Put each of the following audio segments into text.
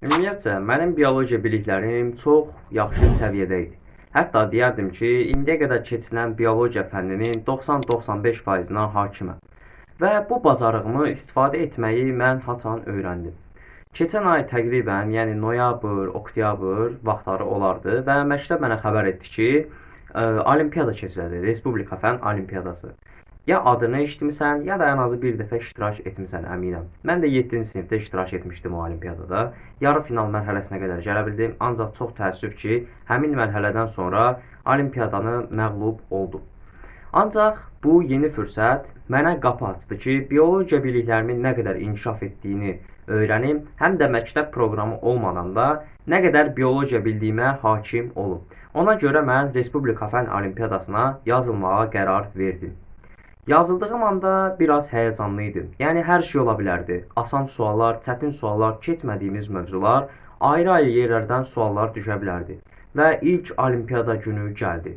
Ümumiyyətcə, mənim biologiya biliklərim çox yaxşı səviyyədə idi. Hətta deyərdim ki, indiyə qədər keçilən biologiya fənninin 90-95%-na hakiməm. Və bu bacarığımı istifadə etməyi mən haçan öyrəndim. Keçən ay təqribən, yəni noyabr, oktyabr vaxtları olardı və məktəb mənə xəbər etdi ki, olimpiyada keçiriləcək, Respublika fənn olimpiyadası. Ya adını eşitmisən, ya da ən azı bir dəfə iştirak etmisən, əminəm. Mən də 7-ci sinifdə iştirak etmişdim o olimpiyadada. Yarı final mərhələsinə qədər gələ bildim, ancaq çox təəssüf ki, həmin mərhələdən sonra olimpiyadanı məğlub oldum. Ancaq bu yeni fürsət mənə qapı açdı ki, biologiya biliklərimin nə qədər inkişaf etdiyini öyrənim, həm də məktəb proqramı olmadan da nə qədər biologiya bildiyimə hakim olum. Ona görə mən Respublika fənn olimpiyadasına yazılmağa qərar verdim. Yazıldığım anda biraz həyəcanlı idim. Yəni hər şey ola bilərdi. Asan suallar, çətin suallar, keçmədiyimiz mövzular, ayrı-ayrı yerlərdən suallar düşə bilərdi. Və ilk olimpiyada günü gəldi.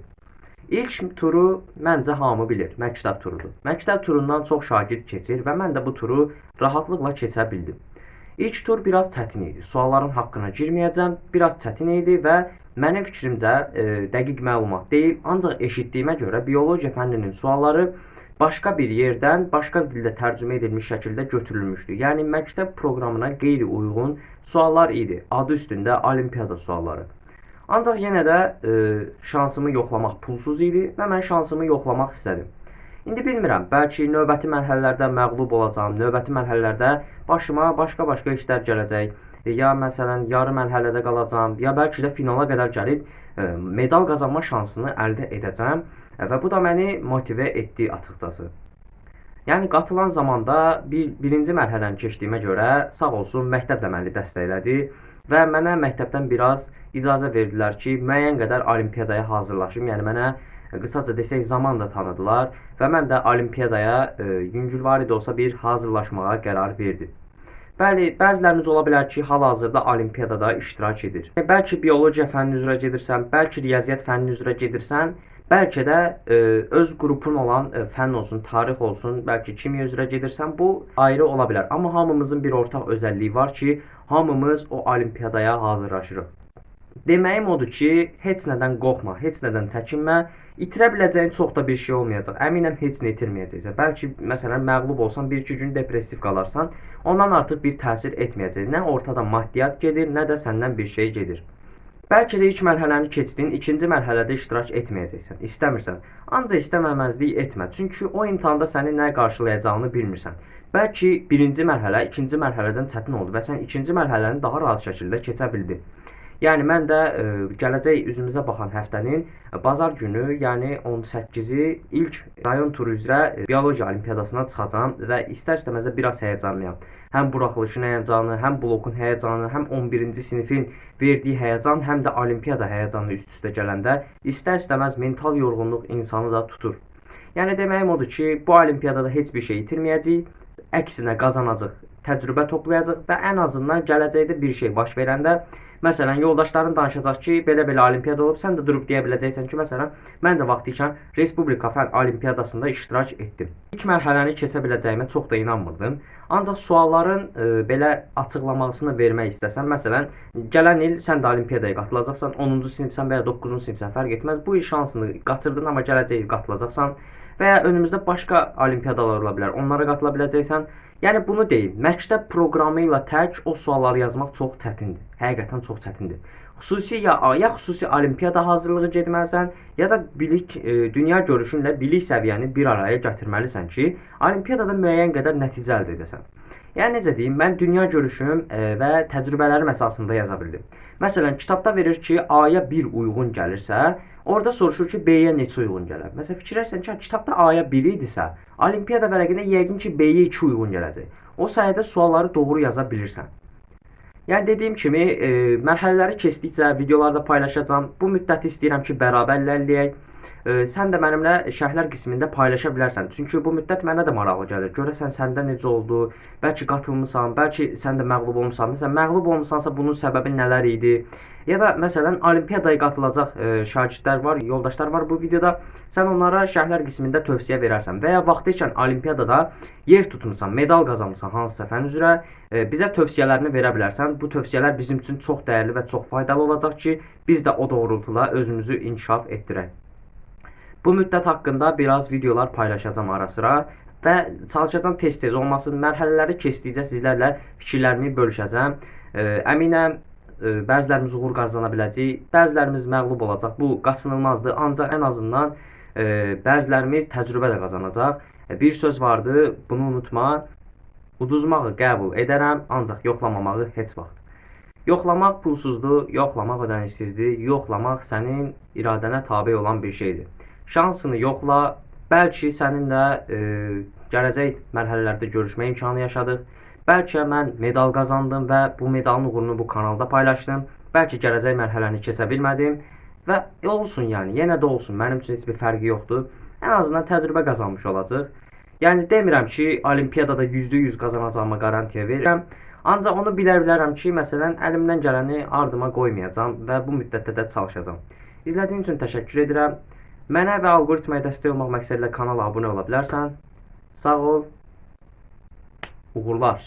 İlk turu məncə hamı bilir, məktəb turudur. Məktəb turundan çox şagird keçir və mən də bu turu rahatlıqla keçə bildim. İlk tur biraz çətin idi. Sualların haqqına girməyəcəm. Biraz çətin idi və mənim fikrimcə dəqiq məlumat deyil, ancaq eşitdiyimə görə biologiya fənninin sualları başqa bir yerdən, başqa dildə tərcümə edilmiş şəkildə götürülmüşdü. Yəni məktəb proqramına qeyri-uyğun suallar idi. Adı üstündə olimpiyada sualları. Ancaq yenə də şansımı yoxlamaq pulsuz idi və mən şansımı yoxlamaq istədim. İndi bilmirəm, bəlkə növbəti mərhələlərdə məğlub olacağam, növbəti mərhələlərdə başıma başqa-başqa işlər gələcək. Ya məsələn yarı mərhələdə qalacağam, ya bəlkə də finala qədər gəlib medal qazanma şansını əldə edəcəm. Və bu da məni motive etdi açıqcası. Yəni qatılan zamanda birinci mərhələni keçdiyimə görə sağ olsun məktəb də məni dəstəklədi və mənə məktəbdən biraz icazə verdilər ki, müəyyən qədər olimpiyadaya hazırlaşım. Yəni mənə qısaca desək zaman da tanıdılar və mən də olimpiyadaya yüngülvari də olsa bir hazırlaşmağa qərar verdim. Bəli, bəziləriniz ola bilər ki, hal-hazırda olimpiyadada iştirak edir. Bəlkə biologiya fənni üzrə gedirsən, bəlkə riyaziyyat fənni üzrə gedirsən, bəlkə də öz qrupun olan fənn olsun, tarix olsun, bəlkə kimya üzrə gedirsən, bu ayrı ola bilər. Amma hamımızın bir ortaq özəlliyi var ki, hamımız o olimpiyadaya hazırlaşırıq. Deməyim odur ki, heç nədən qorxma, heç nədən çəkinmə. İtirə biləcəyin çox da bir şey olmayacaq. Əminəm heç nə itirməyəcəksən. Bəlkə məsələn məğlub olsan, 1-2 gün depressiv qalarsan, ondan artıq bir təsir etməyəcək. Nə ortada maddiyyat gedir, nə də səndən bir şey gedir. Bəlkə də ilk mərhələni keçdin, ikinci mərhələdə iştirak etməyəcəksən, istəmirsən. Ancaq istəməməzlik etmə, çünki o imtahanda səni nə qarşılayacağını bilmirsən. Bəlkə birinci mərhələ ikinci mərhələdən çətin oldu və sən ikinci mərhələni daha rahat şəkildə keçə bildin. Yəni mən də gələcək üzümüzə baxan həftənin bazar günü, yəni 18-i ilk rayon turu üzrə biologiya olimpiyadasına çıxacağam və istər-istəməz də biraz həyəcanlıyam. Həm buraxılışın həyəcanı, həm blokun həyəcanı, həm 11-ci sinifin verdiyi həyəcan, həm də olimpiyada həyəcanı üst-üstə gələndə istər-istəməz mental yorğunluq insanı da tutur. Yəni deməyim odur ki, bu olimpiyadada heç bir şey itirməyəcəyik, əksinə qazanacaq, təcrübə toplayacaq və ən azından gələcəkdə bir şey baş verəndə məsələn, yoldaşların danışacaq ki, belə-belə olimpiyada olub, sən də durub deyə biləcəksən ki, məsələn, mən də vaxtikən Respublika fənn olimpiyadasında iştirak etdim. İlk mərhələni keçə biləcəyimə çox da inanmırdım. Ancaq sualların belə açıqlamasını vermək istəsəm, məsələn, gələn il sən də olimpiyadaya qatılacaqsan, 10-cu sinifsən və ya 9-cu sinifsən, fərq etməz. Bu il şansını qaçırdın, amma gələcək il qatılacaqsan və ya önümüzdə başqa olimpiyadalar ola bilər, onlara qatıla biləcəksən. Yəni bunu deyim, məktəb proqramı ilə tək o sualları yazmaq çox çətindir. Həqiqətən çox çətindir. Ya xüsusi olimpiyada hazırlığı getməlisən, ya da dünya görüşünlə bilik səviyyəni bir araya gətirməlisən ki, olimpiyadada müəyyən qədər nəticə əldə edəsən. Yəni necə deyim, mən dünya görüşüm və təcrübələrim əsasında yaza bildim. Məsələn, kitabda verir ki, A-ya 1 uyğun gəlirsə, orada soruşur ki, B-yə neçə uyğun gələr? Məsələn, fikirləşsən ki, kitabda A-ya 1 idisə, olimpiyada vərəqində yəqin ki, B-yə 2 uyğun gələcək. O sayədə sualları doğru yaza bilirsən. Yəni dediyim kimi, mərhələləri keçdikcə videolarda paylaşacağam. Bu müddəti istəyirəm ki, bərabər irəliləyək. sən də mənimlə şərhlər qismində paylaşa bilərsən. Çünki bu müddət mənə də maraqlı gəlir. Görəsən səndə necə oldu? Bəlkə qatılmısan, bəlkə sən də məğlub olmusan. Məsələn, məğlub olmusansa bunun səbəbi nələr idi? Ya da məsələn, olimpiyadaya qatılacaq şagirdlər var, yoldaşlar var bu videoda. Sən onlara şərhlər qismində tövsiyə verərsən və ya vaxtı ikən olimpiyadada yer tutmusan, medal qazanmısan hansısa fən üzrə, bizə tövsiyələrini verə bilərsən. Bu tövsiyələr bizim üçün çox dəyərli və çox faydalı olacaq ki, biz də o doğrultuda özümüzü inkişaf etdirək. Bu müddət haqqında biraz videolar paylaşacağam ara sıra və çalışacağam tez-tez olmasın. Mərhələləri keçdikcə sizlərlə fikirlərimi bölüşəcəm. Əminəm bəzilərimiz uğur qazana biləcək, bəzilərimiz məğlub olacaq. Bu qaçınılmazdır. Ancaq ən azından bəzilərimiz təcrübə də qazanacaq. Bir söz vardı, bunu unutma. Uduzmağı qəbul edərəm, ancaq yoxlamamağı heç vaxt. Yoxlamaq pulsuzdur, yoxlamaq ödənişsizdir, yoxlamaq sənin iradənə tabe olan bir şeydir. Şansını yoxla, bəlkə səninlə gələcək mərhələlərdə görüşmə imkanı yaşadıq. Bəlkə mən medal qazandım və bu medalın uğurunu bu kanalda paylaşdım. Bəlkə gələcək mərhələni keçə bilmədim və olsun yəni, yenə də olsun. Mənim üçün heç bir fərqi yoxdur. Ən azından təcrübə qazanmış olacaq. Yəni demirəm ki, olimpiyadada %100 qazanacağıma qarantiya verirəm. Ancaq onu bilərəm ki, məsələn, əlimdən gələni ardıma qoymayacağam və bu müddətdə də çalışacağam. İzlədiyin üçün təşəkkür edirəm. Mənə və alqoritmaya dəstək olmaq məqsədilə kanala abunə ola bilərsən. Sağ ol. Uğurlar.